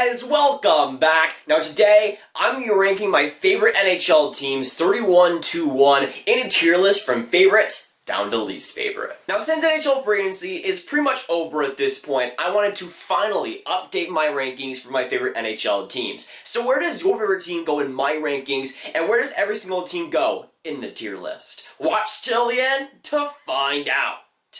guys, welcome back. Now today, I'm going to be ranking my favorite NHL teams 31-1 in a tier list from favorite down to least favorite. Now since NHL free agency is pretty much over at this point, I wanted to finally update my rankings for my favorite NHL teams. So where does your favorite team go in my rankings, and where does every single team go in the tier list? Watch till the end to find out.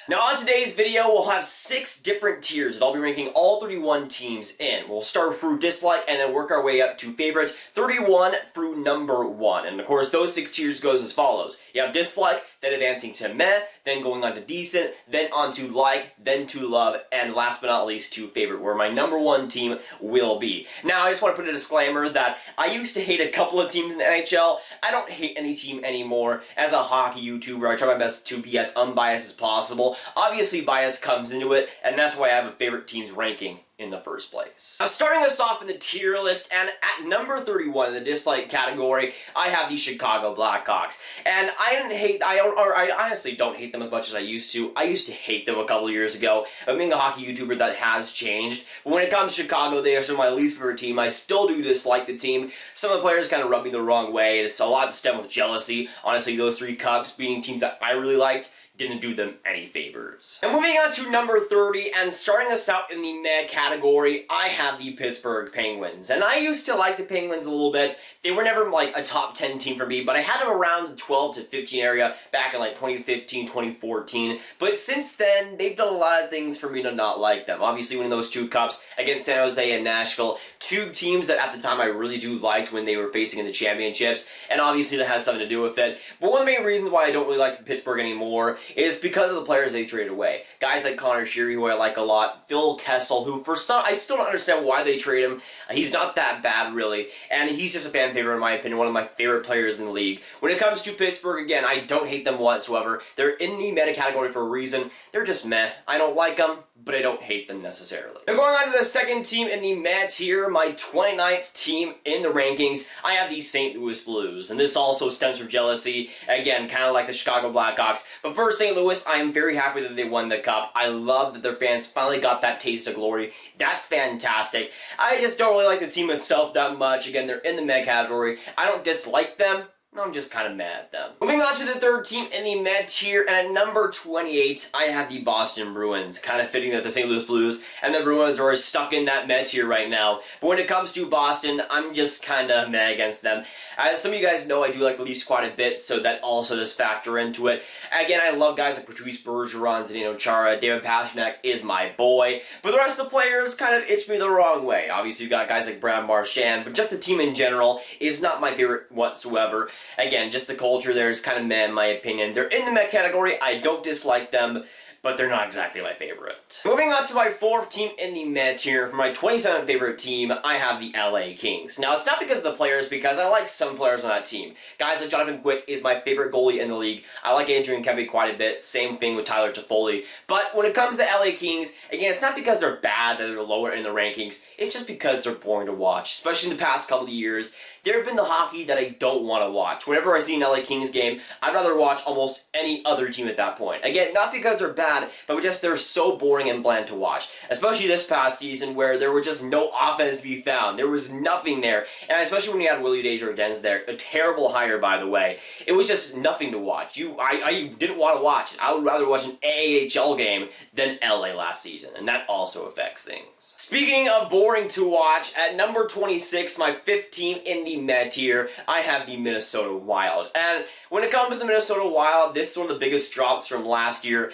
Now on today's video, we'll have 6 different tiers that I'll be ranking all 31 teams in. We'll start through dislike and then work our way up to favorite, 31 through number 1. And of course, those 6 tiers goes as follows. You have dislike, then advancing to meh, then going on to decent, then on to like, then to love, and last but not least to favorite, where my number 1 team will be. Now I just want to put a disclaimer that I used to hate a couple of teams in the NHL. I don't hate any team anymore. As a hockey YouTuber, I try my best to be as unbiased as possible. Obviously, bias comes into it, and that's why I have a favorite team's ranking in the first place. Now, starting us off in the tier list, and at number 31 in the dislike category, I have the Chicago Blackhawks. And I honestly don't hate them as much as I used to. I used to hate them a couple years ago. I'm being a hockey YouTuber, that has changed. But when it comes to Chicago, they are some of my least favorite team. I still do dislike the team. Some of the players kind of rub me the wrong way. It's a lot to stem with jealousy. Honestly, those 3 Cups beating teams that I really liked didn't do them any favors. And moving on to number 30, and starting us out in the meh category, I have the Pittsburgh Penguins. And I used to like the Penguins a little bit. They were never like a top 10 team for me, but I had them around the 12 to 15 area back in like 2015, 2014. But since then, they've done a lot of things for me to not like them. Obviously winning those 2 Cups against San Jose and Nashville, 2 teams that at the time I really do liked when they were facing in the championships, and obviously that has something to do with it. But one of the main reasons why I don't really like Pittsburgh anymore is because of the players they traded away. Guys like Connor Sheary, who I like a lot, Phil Kessel, who for some, I still don't understand why they trade him. He's not that bad, really, and he's just a fan favorite in my opinion, one of my favorite players in the league. When it comes to Pittsburgh, again, I don't hate them whatsoever. They're in the meta category for a reason. They're just meh. I don't like them, but I don't hate them necessarily. Now going on to the second team in the meh tier, my 29th team in the rankings, I have the St. Louis Blues, and this also stems from jealousy. Again, kind of like the Chicago Blackhawks, but for St. Louis, I am very happy that they won the Cup. I love that their fans finally got that taste of glory. That's fantastic. I just don't really like the team itself that much. Again, they're in the meh category. I don't dislike them. I'm just kind of mad at them. Moving on to the third team in the meh tier, and at number 28, I have the Boston Bruins. Kind of fitting that the St. Louis Blues and the Bruins are stuck in that meh tier right now. But when it comes to Boston, I'm just kind of meh against them. As some of you guys know, I do like the Leafs quite a bit, so that also does factor into it. Again, I love guys like Patrice Bergeron, Zdeno Chara, David Pastrnak is my boy. But the rest of the players kind of itch me the wrong way. Obviously, you got guys like Brad Marchand, but just the team in general is not my favorite whatsoever. Again, just the culture there is kind of meh in my opinion. They're in the meh category. I don't dislike them, but they're not exactly my favorite. Moving on to my 4th team in the meh tier, for my 27th favorite team, I have the LA Kings. Now, it's not because of the players, because I like some players on that team. Guys like Jonathan Quick is my favorite goalie in the league. I like Adrian Kempe quite a bit. Same thing with Tyler Toffoli. But when it comes to LA Kings, again, it's not because they're bad that they're lower in the rankings. It's just because they're boring to watch, especially in the past couple of years. There have been the hockey that I don't want to watch. Whenever I see an LA Kings game, I'd rather watch almost any other team at that point. Again, not because they're bad, but just they're so boring and bland to watch. Especially this past season where there were just no offense to be found. There was nothing there. And especially when you had Willie Desjardins there, a terrible hire by the way. It was just nothing to watch. I didn't want to watch it. I would rather watch an AHL game than LA last season. And that also affects things. Speaking of boring to watch, at number 26, my 5th team in the meh tier, I have the Minnesota Wild. And when it comes to the Minnesota Wild, this is one of the biggest drops from last year.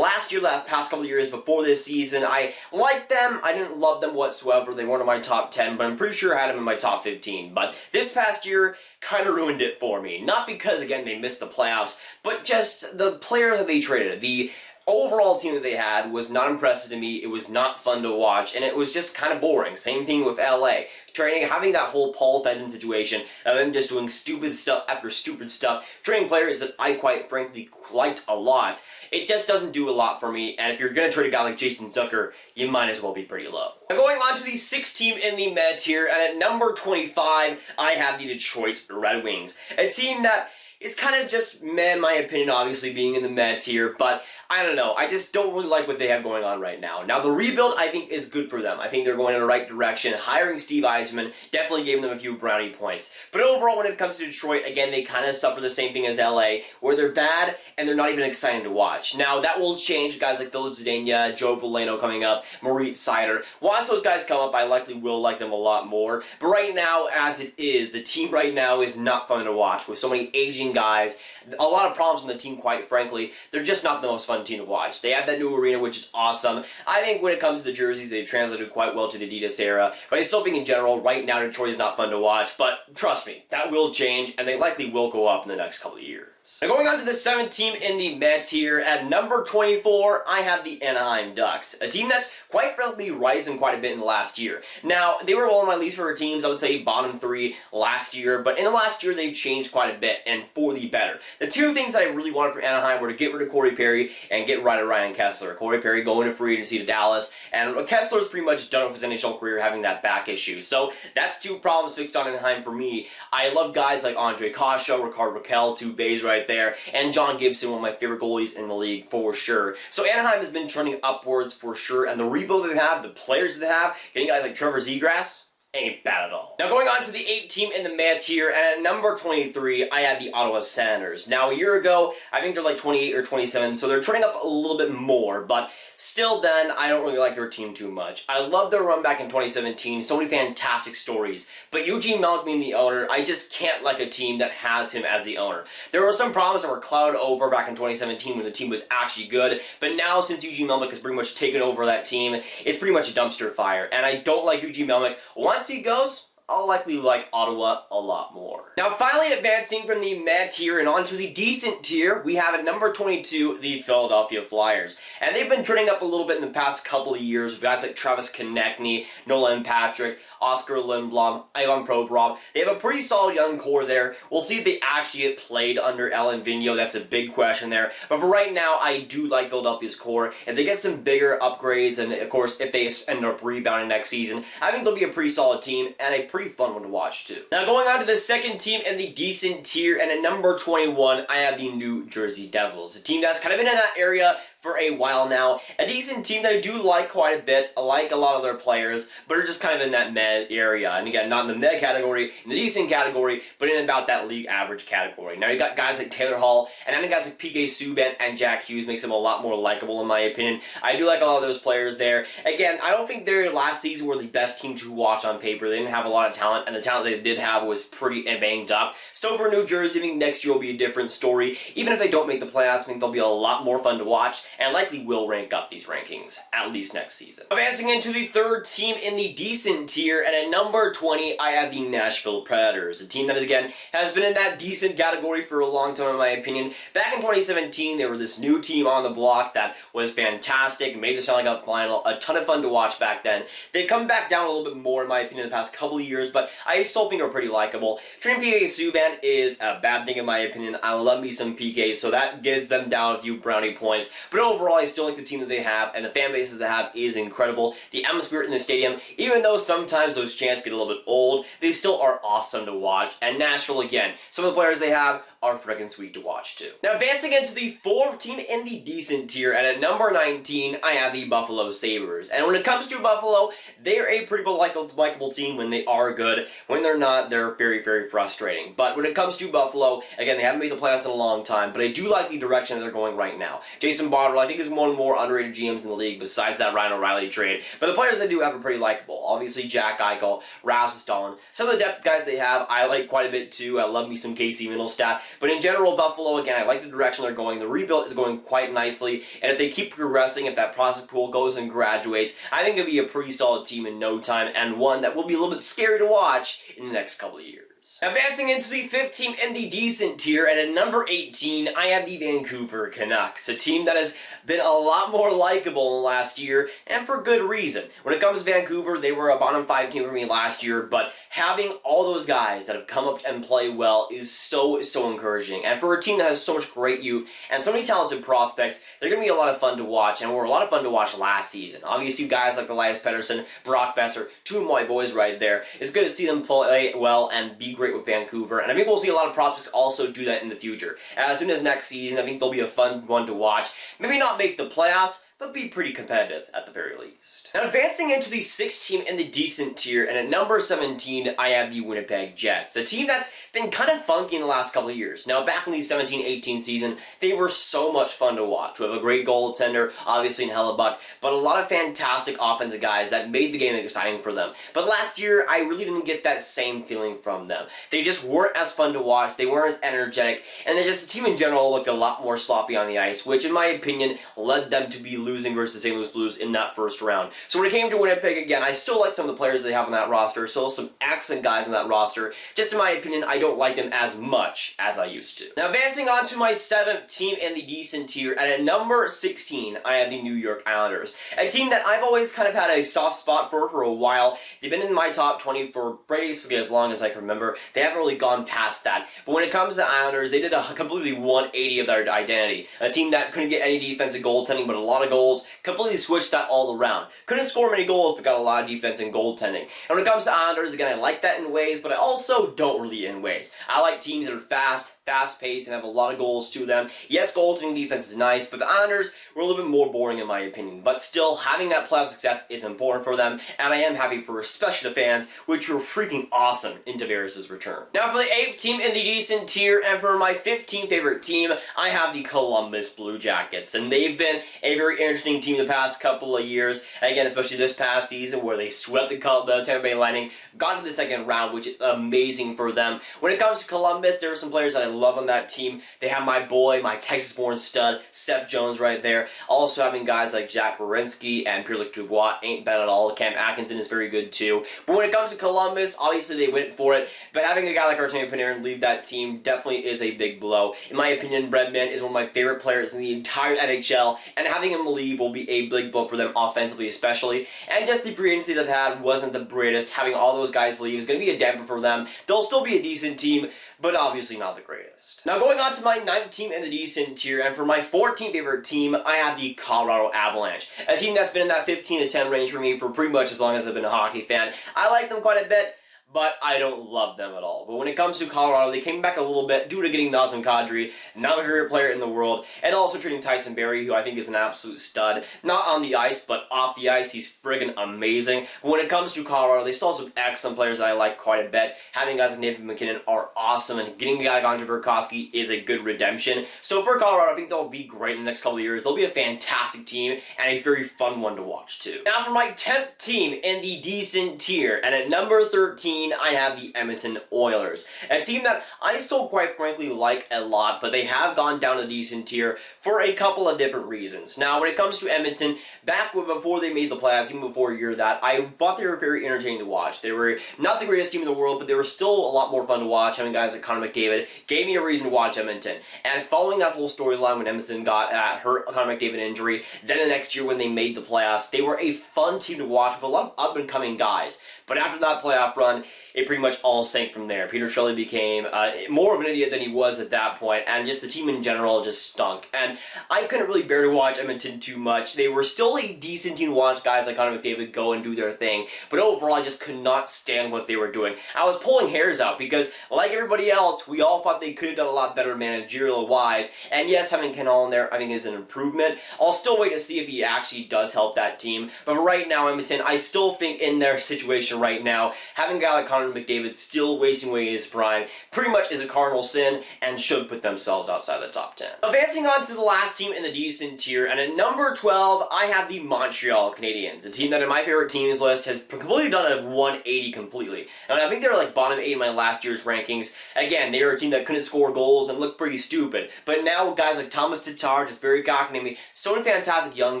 The past couple of years before this season, I liked them. I didn't love them whatsoever. They weren't in my top 10, but I'm pretty sure I had them in my top 15. But this past year kind of ruined it for me. Not because, again, they missed the playoffs, but just the players that they traded. The overall team that they had was not impressive to me. It was not fun to watch, and it was just kind of boring. Same thing with LA. Training, having that whole Paul Fenton situation, and then just doing stupid stuff after stupid stuff, training players that I quite frankly liked a lot. It just doesn't do a lot for me, and if you're going to trade a guy like Jason Zucker, you might as well be pretty low. Now going on to the 6th team in the meh tier, and at number 25, I have the Detroit Red Wings. A team that is kind of just meh in my opinion, obviously being in the meh tier, but I don't know. I just don't really like what they have going on right now. Now, the rebuild, I think, is good for them. I think they're going in the right direction. Hiring Steve Yzerman definitely gave them a few brownie points. But overall, when it comes to Detroit, again, they kind of suffer the same thing as LA, where they're bad and they're not even exciting to watch. Now, that will change with guys like Philip Zdenya, Joe Veleno coming up, Moritz Seider. Once those guys come up, I likely will like them a lot more. But right now, as it is, the team right now is not fun to watch with so many aging guys. A lot of problems on the team, quite frankly. They're just not the most fun team to watch. They have that new arena, which is awesome. I think when it comes to the jerseys, they've translated quite well to the Adidas era. But I still think in general, right now, Detroit is not fun to watch. But trust me, that will change, and they likely will go up in the next couple of years. Now going on to the seventh team in the meh tier, at number 24, I have the Anaheim Ducks, a team that's quite frankly rising quite a bit in the last year. Now, they were one of my least favorite teams, I would say bottom 3 last year, but in the last year they've changed quite a bit, and for the better. The two things that I really wanted from Anaheim were to get rid of Corey Perry and get rid of Ryan Kesler. Corey Perry going to free agency to Dallas, and Kessler's pretty much done with his NHL career having that back issue. So that's two problems fixed on Anaheim for me. I love guys like Andre Kasha, Rickard Rakell, two bays right there, and John Gibson, one of my favorite goalies in the league for sure. So Anaheim has been trending upwards for sure, and the rebuild that they have, the players that they have, getting guys like Trevor Zegras, ain't bad at all. Now going on to the 8th team in the meh tier, and at number 23, I have the Ottawa Senators. Now a year ago, I think they're like 28 or 27, so they're trending up a little bit more, but still then, I don't really like their team too much. I love their run back in 2017, so many fantastic stories, but Eugene Melnyk being the owner, I just can't like a team that has him as the owner. There were some problems that were clouded over back in 2017 when the team was actually good, but now since Eugene Melnyk has pretty much taken over that team, it's pretty much a dumpster fire, and I don't like Eugene Melnyk. Once he goes, I'll likely like Ottawa a lot more. Now finally advancing from the meh tier and onto the decent tier, we have at number 22, the Philadelphia Flyers. And they've been trending up a little bit in the past couple of years with guys like Travis Konechny, Nolan Patrick, Oscar Lindblom, Ivan Provorov. They have a pretty solid young core there. We'll see if they actually get played under Alain Vigneault. That's a big question there. But for right now, I do like Philadelphia's core. If they get some bigger upgrades, and of course, if they end up rebounding next season, I think they'll be a pretty solid team and a pretty fun one to watch too. Now going on to the second team in the decent tier, and at number 21, I have the New Jersey Devils, a team that's kind of been in that area for a while now. A decent team that I do like quite a bit. I like a lot of their players, but are just kind of in that meh area. And again, not in the meh category, in the decent category, but in about that league average category. Now you got guys like Taylor Hall, and then guys like PK Subban and Jack Hughes makes them a lot more likable in my opinion. I do like a lot of those players there. Again, I don't think their last season were the best team to watch on paper. They didn't have a lot of talent, and the talent they did have was pretty banged up. So for New Jersey, I think next year will be a different story. Even if they don't make the playoffs, I think they'll be a lot more fun to watch, and likely will rank up these rankings, at least next season. Advancing into the third team in the decent tier, and at number 20, I have the Nashville Predators, a team that, again, has been in that decent category for a long time, in my opinion. Back in 2017, they were this new team on the block that was fantastic, made the Stanley Cup final, a ton of fun to watch back then. They've come back down a little bit more, in my opinion, in the past couple of years, but I still think they're pretty likable. Trading PK Subban is a bad thing, in my opinion. I love me some PK, so that gives them down a few brownie points, but overall, I still like the team that they have, and the fan bases they have is incredible. The atmosphere in the stadium, even though sometimes those chants get a little bit old, they still are awesome to watch. And Nashville, again, some of the players they have are freaking sweet to watch too. Now advancing into the fourth team in the decent tier, and at number 19, I have the Buffalo Sabres. And when it comes to Buffalo, they're a pretty likable team when they are good. When they're not, they're very, very frustrating. But when it comes to Buffalo, again, they haven't made the playoffs in a long time, but I do like the direction that they're going right now. Jason Botterill, I think, is one of the more underrated GMs in the league besides that Ryan O'Reilly trade. But the players they do have are pretty likable. Obviously, Jack Eichel, Rasmus Dahlin. Some of the depth guys they have, I like quite a bit too. I love me some Casey Middlestat. But in general, Buffalo, again, I like the direction they're going. The rebuild is going quite nicely. And if they keep progressing, if that prospect pool goes and graduates, I think it'll be a pretty solid team in no time, and one that will be a little bit scary to watch in the next couple of years. Advancing into the fifth team in the decent tier, and at number 18, I have the Vancouver Canucks, a team that has been a lot more likable in the last year, and for good reason. When it comes to Vancouver, they were a bottom 5 team for me last year, but having all those guys that have come up and play well is so encouraging. And for a team that has so much great youth and so many talented prospects, they're going to be a lot of fun to watch, and were a lot of fun to watch last season. Obviously, guys like Elias Pettersson, Brock Besser, two of my boys right there. It's good to see them play well and be be great with Vancouver, and I think we'll see a lot of prospects also do that in the future. As soon as next season, I think they'll be a fun one to watch. Maybe not make the playoffs, but be pretty competitive at the very least. Now advancing into the 6th team in the decent tier, and at number 17, I have the Winnipeg Jets, a team that's been kind of funky in the last couple of years. Now back in the 17-18 season, they were so much fun to watch. We have a great goaltender, obviously in Hellebuck, but a lot of fantastic offensive guys that made the game exciting for them. But last year, I really didn't get that same feeling from them. They just weren't as fun to watch, they weren't as energetic, and the team in general looked a lot more sloppy on the ice, which in my opinion led them to be losing versus the St. Louis Blues in that first round. So when it came to Winnipeg, again, I still like some of the players they have on that roster, still some excellent guys on that roster. Just in my opinion, I don't like them as much as I used to. Now advancing on to my 7th team in the decent tier, and at number 16, I have the New York Islanders, a team that I've always kind of had a soft spot for a while. They've been in my top 20 for basically as long as I can remember. They haven't really gone past that. But when it comes to the Islanders, they did a completely 180 of their identity. A team that couldn't get any defensive goaltending, but a lot of goals, completely switched that all around. Couldn't score many goals, but got a lot of defense and goaltending. And when it comes to Islanders, again, I like that in ways, but I also don't really in ways. I like teams that are fast-paced, and have a lot of goals to them. Yes, goaltending defense is nice, but the Islanders were a little bit more boring in my opinion. But still, having that playoff success is important for them, and I am happy for especially the fans, which were freaking awesome in Tavares' return. Now for the 8th team in the decent tier, and for my 15th favorite team, I have the Columbus Blue Jackets, and they've been a very interesting team the past couple of years. Again, especially this past season where they swept the Tampa Bay Lightning, got to the 2nd round, which is amazing for them. When it comes to Columbus, there are some players that I love on that team. They have my boy, my Texas-born stud, Seth Jones right there. Also having guys like Jack Werenski and Pierre-Luc Dubois ain't bad at all. Cam Atkinson is very good too. But when it comes to Columbus, obviously they went for it. But having a guy like Artemi Panarin leave that team definitely is a big blow. In my opinion, Redman is one of my favorite players in the entire NHL, and having him leave will be a big blow for them offensively especially. And just the free agency they've had wasn't the greatest. Having all those guys leave is going to be a damper for them. They'll still be a decent team, but obviously not the greatest. Now going on to my 9th team in the decent tier, and for my 14th favorite team, I have the Colorado Avalanche, a team that's been in that 15-10 range for me for pretty much as long as I've been a hockey fan. I like them quite a bit, but I don't love them at all. But when it comes to Colorado, they came back a little bit due to getting Nazem Kadri, not my favorite player in the world, and also trading Tyson Barrie, who I think is an absolute stud. Not on the ice, but off the ice, he's friggin' amazing. But when it comes to Colorado, they still have some excellent players that I like quite a bit. Having guys like Nathan McKinnon are awesome, and getting a guy like Andre Burakovsky is a good redemption. So for Colorado, I think they'll be great in the next couple of years. They'll be a fantastic team, and a very fun one to watch too. Now for my 10th team in the decent tier, and at number 13, I have the Edmonton Oilers, a team that I still quite frankly like a lot, but they have gone down a decent tier for a couple of different reasons. Now, when it comes to Edmonton, back before they made the playoffs, even before a year that, I thought they were very entertaining to watch. They were not the greatest team in the world, but they were still a lot more fun to watch. Having guys like Connor McDavid gave me a reason to watch Edmonton. And following that whole storyline when Edmonton got hurt Connor McDavid injury, then the next year when they made the playoffs, they were a fun team to watch with a lot of up-and-coming guys. But after that playoff run, it pretty much all sank from there. Peter Shelley became more of an idiot than he was at that point, and just the team in general just stunk. And I couldn't really bear to watch Edmonton too much. They were still a decent team to watch guys like Connor McDavid go and do their thing, but overall I just could not stand what they were doing. I was pulling hairs out because, like everybody else, we all thought they could have done a lot better managerial-wise, and yes, having Ken Hall in there I think is an improvement. I'll still wait to see if he actually does help that team, but right now, Edmonton, I still think in their situation right now, having a guy like Connor McDavid still wasting away his prime pretty much is a cardinal sin and should put themselves outside the top 10. Advancing on to the last team in the decent tier, and at number 12, I have the Montreal Canadiens, a team that in my favorite teams list has completely done a 180 completely. And I think they were like bottom 8 in my last year's rankings. Again, they were a team that couldn't score goals and looked pretty stupid. But now guys like Thomas Tatar, just very Kotkaniemi, so many fantastic young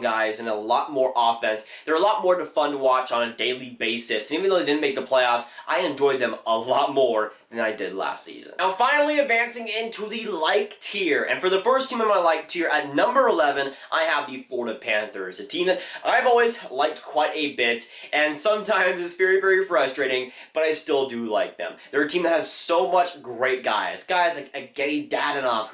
guys and a lot more offense. They're a lot more fun to watch on a daily basis. And even though they didn't make the playoffs, I enjoyed them a lot more than I did last season. Now finally advancing into the like tier, and for the first team in my like tier at number 11, I have the Florida Panthers, a team that I've always liked quite a bit, and sometimes it's very, very frustrating, but I still do like them. They're a team that has so much great guys. Guys like Evgeny Dadonov,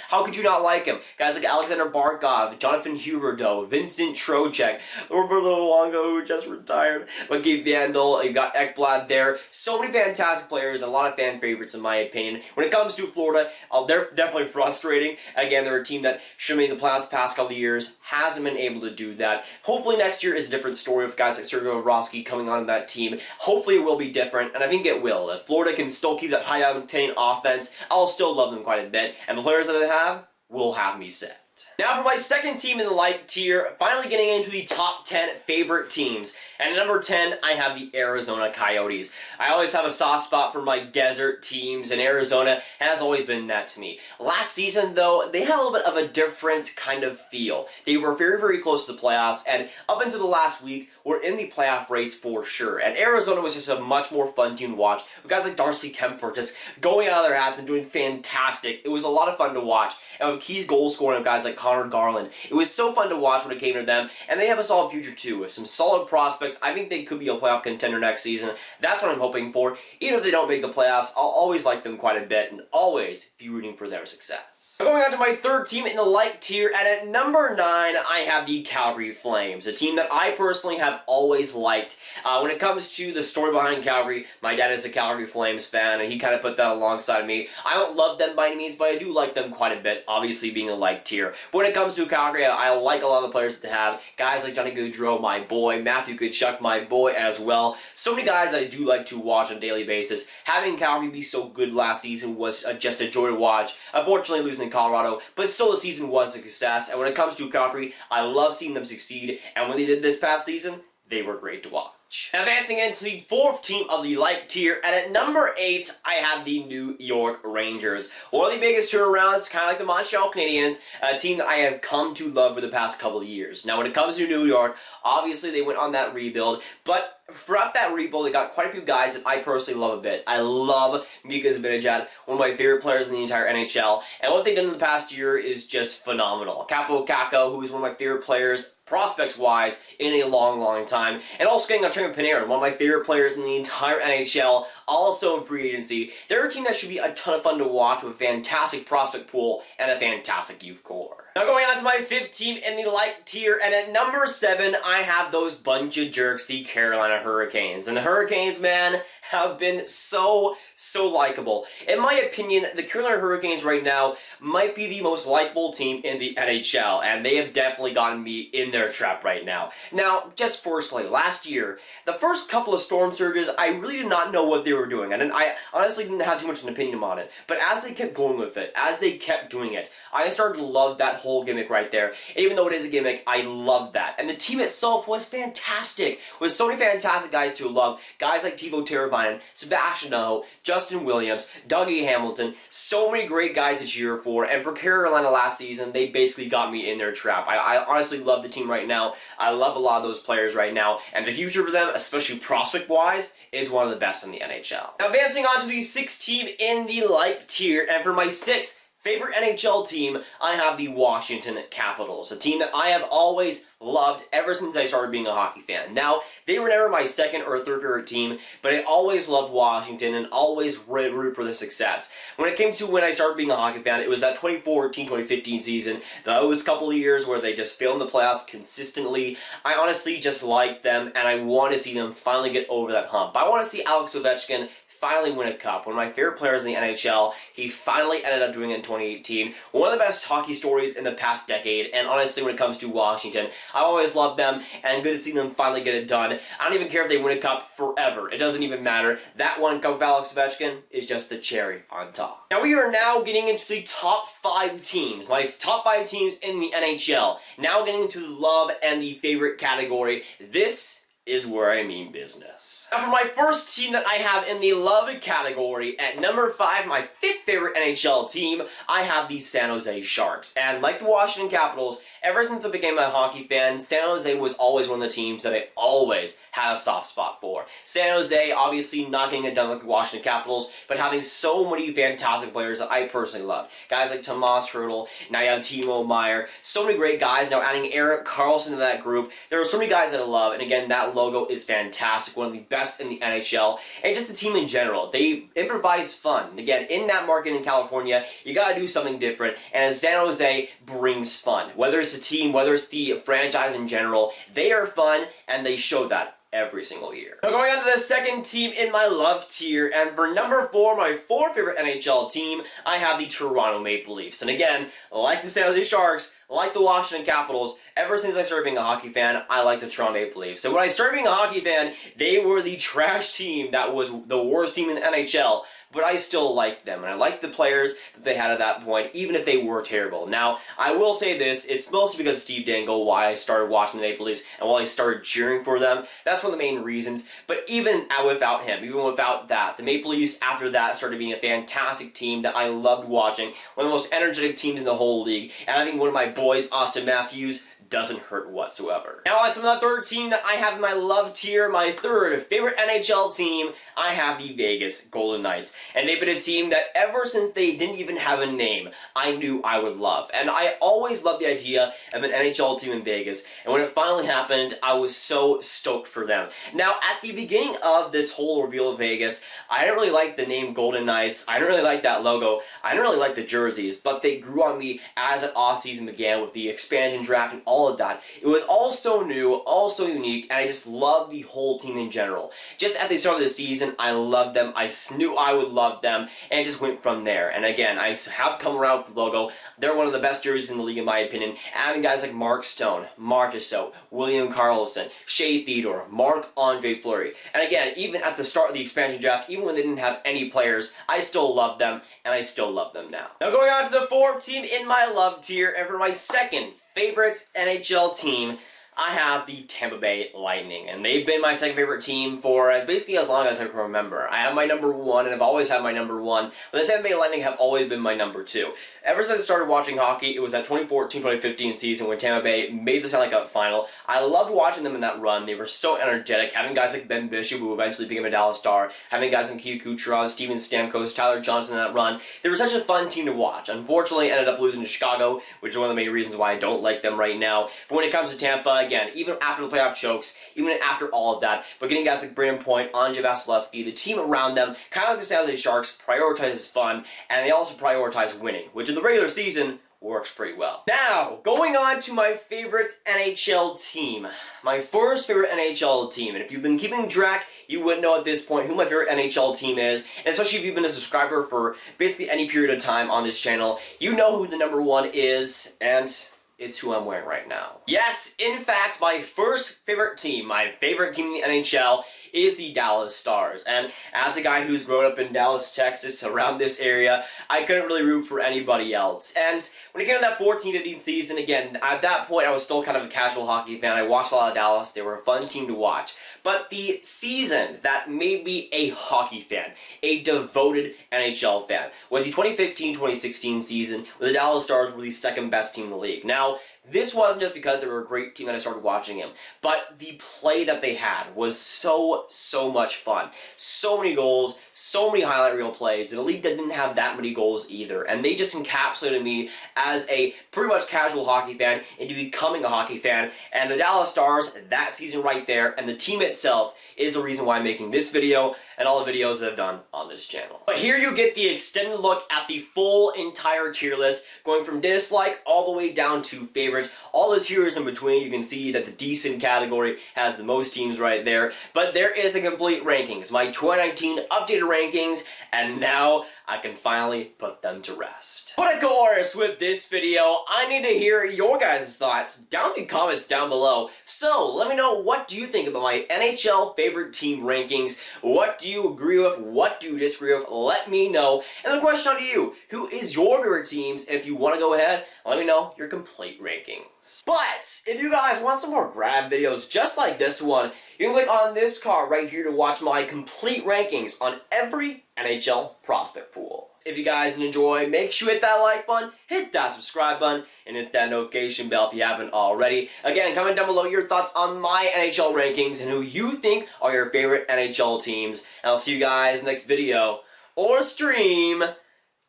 how could you not like him? Guys like Alexander Barkov, Jonathan Huberdeau, Vincent Trocheck, Roberto Luongo, who just retired, but Gabe Vandal, you got Ekblad there. there. So many fantastic players, and a lot of fan favorites in my opinion. When it comes to Florida, they're definitely frustrating. Again, they're a team that should have made the playoffs the past couple of years, hasn't been able to do that. Hopefully next year is a different story with guys like Sergei Bobrovsky coming on that team. Hopefully it will be different, and I think it will. If Florida can still keep that high-octane offense, I'll still love them quite a bit, and the players that they have will have me set. Now for my second team in the light tier, finally getting into the top 10 favorite teams. And at number 10, I have the Arizona Coyotes. I always have a soft spot for my desert teams, and Arizona has always been that to me. Last season, though, they had a little bit of a different kind of feel. They were very, very close to the playoffs, and up until the last week, were in the playoff race for sure. And Arizona was just a much more fun team to watch, with guys like Darcy Kemper just going out of their hats and doing fantastic. It was a lot of fun to watch, and with Key's goal scoring of guys like Connor Garland, it was so fun to watch when it came to them, and they have a solid future too, with some solid prospects. I think they could be a playoff contender next season. That's what I'm hoping for. Even if they don't make the playoffs, I'll always like them quite a bit, and always be rooting for their success. Going on to my third team in the light tier, and at number 9, I have the Calgary Flames, a team that I personally have always liked. When it comes to the story behind Calgary, my dad is a Calgary Flames fan, and he kind of put that alongside me. I don't love them by any means, but I do like them quite a bit, obviously being a light tier. But when it comes to Calgary, I like a lot of the players that they have. Guys like Johnny Gaudreau, my boy, Matthew Tkachuk, my boy as well. So many guys that I do like to watch on a daily basis. Having Calgary be so good last season was just a joy to watch. Unfortunately, losing to Colorado, but still the season was a success. And when it comes to Calgary, I love seeing them succeed. And when they did this past season, they were great to watch. Advancing into the fourth team of the light tier, and at number 8, I have the New York Rangers. One of the biggest turnarounds, kind of like the Montreal Canadiens, a team that I have come to love for the past couple of years. Now, when it comes to New York, obviously they went on that rebuild, but throughout that rebuild, they got quite a few guys that I personally love a bit. I love Mika Zibanejad, one of my favorite players in the entire NHL, and what they've done in the past year is just phenomenal. Kaapo Kakko, who is one of my favorite players, prospects-wise, in a long, long time. And also getting on Trevor Panarin, one of my favorite players in the entire NHL, also in free agency. They're a team that should be a ton of fun to watch with a fantastic prospect pool and a fantastic youth core. Now going on to my fifth team in the light tier, and at number 7, I have those bunch of jerks, the Carolina Hurricanes. And the Hurricanes, man, have been so likable. In my opinion, the Carolina Hurricanes right now might be the most likable team in the NHL, and they have definitely gotten me in their trap right now. Now, just firstly, last year, the first couple of storm surges, I really did not know what they were doing, and I honestly didn't have too much of an opinion on it. But as they kept going with it, as they kept doing it, I started to love that whole gimmick right there. And even though it is a gimmick, I love that. And the team itself was fantastic, with so many fantastic guys to love. Guys like Teuvo Teravainen, Sebastian Aho, Justin Williams, Dougie Hamilton, so many great guys to cheer for. And for Carolina last season, they basically got me in their trap. I honestly love the team right now. I love a lot of those players right now. And the future for them, especially prospect-wise, is one of the best in the NHL. Now advancing on to the 6th team in the light tier, and for my 6th favorite NHL team, I have the Washington Capitals, a team that I have always loved ever since I started being a hockey fan. Now, they were never my second or third favorite team, but I always loved Washington and always rooted for their success. When it came to when I started being a hockey fan, it was that 2014-2015 season. Those couple of years where they just failed in the playoffs consistently. I honestly just like them, and I want to see them finally get over that hump. I want to see Alex Ovechkin finally win a cup. One of my favorite players in the NHL. He finally ended up doing it in 2018. One of the best hockey stories in the past decade, and honestly, when it comes to Washington, I always loved them, and good to see them finally get it done. I don't even care if they win a cup forever. It doesn't even matter. That one cup of Alex Ovechkin is just the cherry on top. Now, we are now getting into the top 5 teams. My top 5 teams in the NHL. Now getting into the love and the favorite category. This is where I mean business. Now for my first team that I have in the love category, at number 5, my 5th favorite NHL team, I have the San Jose Sharks. And like the Washington Capitals, ever since I became a hockey fan, San Jose was always one of the teams that I always had a soft spot for. San Jose, obviously not getting it done like the Washington Capitals, but having so many fantastic players that I personally love. Guys like Tomas Hertl, now you have Timo Meier, so many great guys. Now adding Erik Karlsson to that group, there are so many guys that I love, and again, that logo is fantastic, one of the best in the NHL, and just the team in general. They improvise fun. And again, in that market in California, you gotta do something different, and San Jose brings fun. Whether it's the team, whether it's the franchise in general, they are fun, and they show that every single year. Now going on to the second team in my love tier, and for number 4, my 4th favorite NHL team, I have the Toronto Maple Leafs. And again, like the San Jose Sharks, like the Washington Capitals, ever since I started being a hockey fan, I like the Toronto Maple Leafs. So when I started being a hockey fan, they were the trash team that was the worst team in the NHL, but I still liked them, and I liked the players that they had at that point, even if they were terrible. Now, I will say this, it's mostly because of Steve Dangle why I started watching the Maple Leafs, and why I started cheering for them. That's one of the main reasons, but even without him, even without that, the Maple Leafs after that started being a fantastic team that I loved watching, one of the most energetic teams in the whole league, and I think one of my boys, Austin Matthews, doesn't hurt whatsoever. Now on to the third team that I have in my love tier, my third favorite NHL team, I have the Vegas Golden Knights. And they've been a team that ever since they didn't even have a name, I knew I would love. And I always loved the idea of an NHL team in Vegas. And when it finally happened, I was so stoked for them. Now at the beginning of this whole reveal of Vegas, I didn't really like the name Golden Knights. I didn't really like that logo. I didn't really like the jerseys, but they grew on me as the offseason began with the expansion draft and all of that. It was all so new, all so unique, and I just loved the whole team in general. Just at the start of the season, I loved them. I knew I would love them, and it just went from there. And again, I have come around with the logo. They're one of the best jerseys in the league, in my opinion. Having guys like Mark Stone, Mark Tissot, William Karlsson, Shea Theodore, Marc-Andre Fleury. And again, even at the start of the expansion draft, even when they didn't have any players, I still loved them, and I still love them now. Now going on to the fourth team in my love tier, and for my second favorite NHL team, I have the Tampa Bay Lightning, and they've been my second favorite team for basically as long as I can remember. I have my number 1, and I've always had my number 1, but the Tampa Bay Lightning have always been my number 2. Ever since I started watching hockey, it was that 2014-2015 season when Tampa Bay made the Stanley Cup final. I loved watching them in that run. They were so energetic, having guys like Ben Bishop, who eventually became a Dallas Star, having guys like Nikita Kucherov, Steven Stamkos, Tyler Johnson in that run. They were such a fun team to watch. Unfortunately, ended up losing to Chicago, which is one of the main reasons why I don't like them right now. But when it comes to Tampa, again, even after the playoff chokes, even after all of that, but getting guys like Brandon Point, Andrei Vasilevsky, the team around them, kind of like the San Jose Sharks, prioritizes fun, and they also prioritize winning, which in the regular season works pretty well. Now, going on to my favorite NHL team. My first favorite NHL team, and if you've been keeping track, you would know at this point who my favorite NHL team is, and especially if you've been a subscriber for basically any period of time on this channel, you know who the number 1 is, and it's who I'm wearing right now. Yes, in fact, my first favorite team, my favorite team in the NHL, is the Dallas Stars. And as a guy who's grown up in Dallas, Texas, around this area, I couldn't really root for anybody else. And when it came to that 14-15 season, again, at that point, I was still kind of a casual hockey fan. I watched a lot of Dallas. They were a fun team to watch. But the season that made me a hockey fan, a devoted NHL fan, was the 2015-2016 season where the Dallas Stars were the second best team in the league. Now, this wasn't just because they were a great team that I started watching them, but the play that they had was so much fun. So many goals, so many highlight reel plays, in a league that didn't have that many goals either, and they just encapsulated me as a pretty much casual hockey fan into becoming a hockey fan, and the Dallas Stars, that season right there, and the team itself is the reason why I'm making this video and all the videos that I've done on this channel. But here you get the extended look at the full entire tier list, going from dislike all the way down to favorites. All the tiers in between, you can see that the decent category has the most teams right there, but there is the complete rankings, my 2019 updated rankings, and now I can finally put them to rest. But of course, with this video, I need to hear your guys' thoughts down in the comments down below. So let me know, what do you think about my NHL favorite team rankings? What do you agree with? What do you disagree with? Let me know. And the question to you, who is your favorite teams? If you want to go ahead, let me know your complete rankings. But if you guys want some more Grav videos just like this one, you can click on this card right here to watch my complete rankings on every NHL prospect pool. If you guys enjoy, make sure you hit that like button, hit that subscribe button, and hit that notification bell if you haven't already. Again, comment down below your thoughts on my NHL rankings and who you think are your favorite NHL teams. And I'll see you guys in the next video or stream.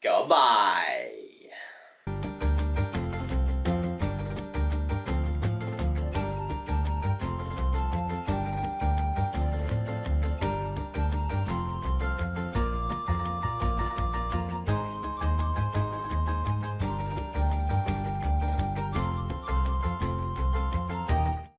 Goodbye.